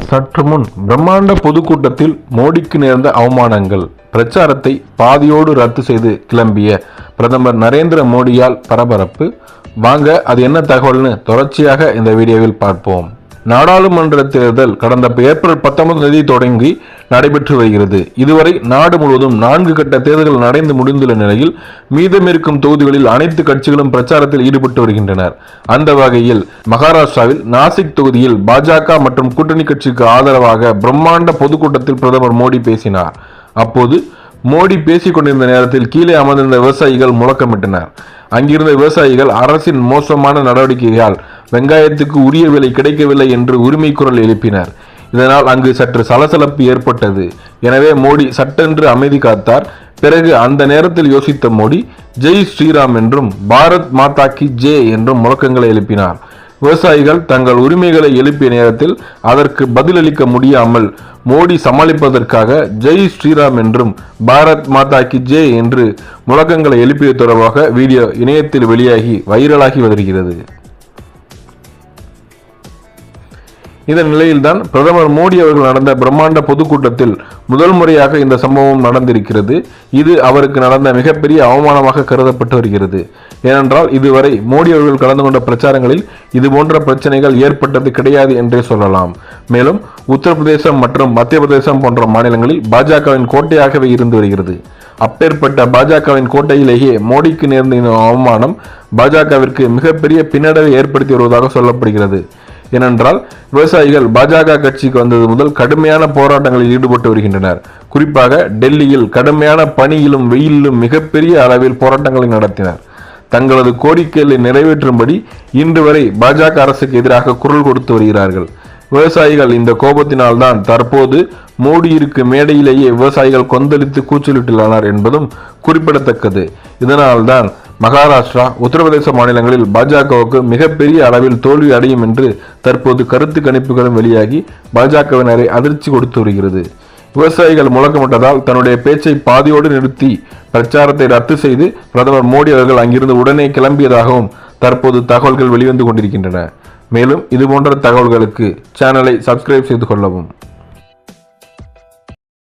சற்று முன் பிரம்மாண்ட பொதுக்கூட்டத்தில் மோடிக்கு நேர்ந்த அவமானங்கள், பிரச்சாரத்தை பாதியோடு ரத்து செய்து கிளம்பிய பிரதமர் நரேந்திர மோடியால் பரபரப்பு. வாங்க அது என்ன தகவல்னு தொடர்ச்சியாக இந்த வீடியோவில் பார்ப்போம். நாடாளுமன்ற தேர்தல் கடந்த ஏப்ரல் 19 தொடங்கி நடைபெற்று வருகிறது. இதுவரை நாடு முழுவதும் 4 கட்ட தேர்தல்கள் நடந்து முடிந்துள்ள நிலையில் மீதமிருக்கும் தொகுதிகளில் அனைத்து கட்சிகளும் பிரச்சாரத்தில் ஈடுபட்டு வருகின்றனர். அந்த வகையில் மகாராஷ்டிராவில் நாசிக் தொகுதியில் பாஜக மற்றும் கூட்டணி கட்சிக்கு ஆதரவாக பிரம்மாண்ட பொதுக்கூட்டத்தில் பிரதமர் மோடி பேசினார். அப்போது மோடி பேசிக் கொண்டிருந்த நேரத்தில் கீழே அமர்ந்திருந்த விவசாயிகள் முழக்கமிட்டனர். அங்கிருந்த விவசாயிகள் அரசின் மோசமான நடவடிக்கையால் வெங்காயத்துக்கு உரிய விலை கிடைக்கவில்லை என்று உரிமை குரல் எழுப்பினர். இதனால் அங்கு சற்று சலசலப்பு ஏற்பட்டது. எனவே மோடி சட்டென்று அமைதி காத்தார். பிறகு அந்த நேரத்தில் யோசித்த மோடி ஜெய் ஸ்ரீராம் என்றும் பாரத் மாதா கி ஜெய் என்றும் முழக்கங்களை எழுப்பினார். விவசாயிகள் தங்கள் உரிமைகளை எழுப்பிய நேரத்தில் அதற்கு பதிலளிக்க முடியாமல் மோடி சமாளிப்பதற்காக ஜெய் ஸ்ரீராம் என்றும் பாரத் மாதா கி ஜெய் என்று முழக்கங்களை எழுப்பியது தொடர்பாக வீடியோ இணையத்தில் வெளியாகி வைரலாகி வருகிறது. இந்த நிலையில்தான் பிரதமர் மோடி அவர்கள் நடந்த பிரம்மாண்ட பொதுக்கூட்டத்தில் முதல் முறையாக இந்த சம்பவம் நடந்திருக்கிறது. இது அவருக்கு நடந்த மிகப்பெரிய அவமானமாக கருதப்பட்டு வருகிறது. ஏனென்றால் இதுவரை மோடி அவர்கள் கலந்து கொண்ட பிரச்சாரங்களில் இது போன்ற பிரச்சனைகள் ஏற்பட்டது கிடையாது என்றே சொல்லலாம். மேலும் உத்தரப்பிரதேசம் மற்றும் மத்திய பிரதேசம் போன்ற மாநிலங்களில் பாஜகவின் கோட்டையாகவே இருந்து வருகிறது. அப்பேற்பட்ட பாஜகவின் கோட்டையிலேயே மோடிக்கு நேர்ந்த இந்த அவமானம் பாஜகவிற்கு மிகப்பெரிய பின்னடைவை ஏற்படுத்தி வருவதாக சொல்லப்படுகிறது. ஏனென்றால் விவசாயிகள் பாஜக கட்சிக்கு வந்தது முதல் கடுமையான போராட்டங்களில் ஈடுபட்டு வருகின்றனர். குறிப்பாக டெல்லியில் கடுமையான பனியிலும் வெயிலிலும் மிகப்பெரிய அளவில் போராட்டங்களை நடத்தினர். தங்களது கோரிக்கைகளை நிறைவேற்றும்படி இன்று வரை பாஜக அரசுக்கு எதிராக குரல் கொடுத்து வருகிறார்கள். விவசாயிகள் இந்த கோபத்தினால் தான் தற்போது மோடி இருக்கு மேடையிலேயே விவசாயிகள் கொந்தளித்து கூச்சலிட்டுள்ளனர் என்பதும் குறிப்பிடத்தக்கது. இதனால்தான் மகாராஷ்டிரா, உத்தரப்பிரதேச மாநிலங்களில் பாஜகவுக்கு மிகப்பெரிய அளவில் தோல்வி அடையும் என்று தற்போது கருத்து கணிப்புகளும் வெளியாகி பாஜகவினரை அதிர்ச்சி கொடுத்து வருகிறது. விவசாயிகள் முழக்கமிட்டதால் தன்னுடைய பேச்சை பாதியோடு நிறுத்தி பிரச்சாரத்தை ரத்து செய்து பிரதமர் மோடி அவர்கள் அங்கிருந்து உடனே கிளம்பியதாகவும் தற்போது தகவல்கள் வெளிவந்து கொண்டிருக்கின்றன. மேலும் இதுபோன்ற தகவல்களுக்கு சேனலை சப்ஸ்கிரைப் செய்து கொள்ளவும்.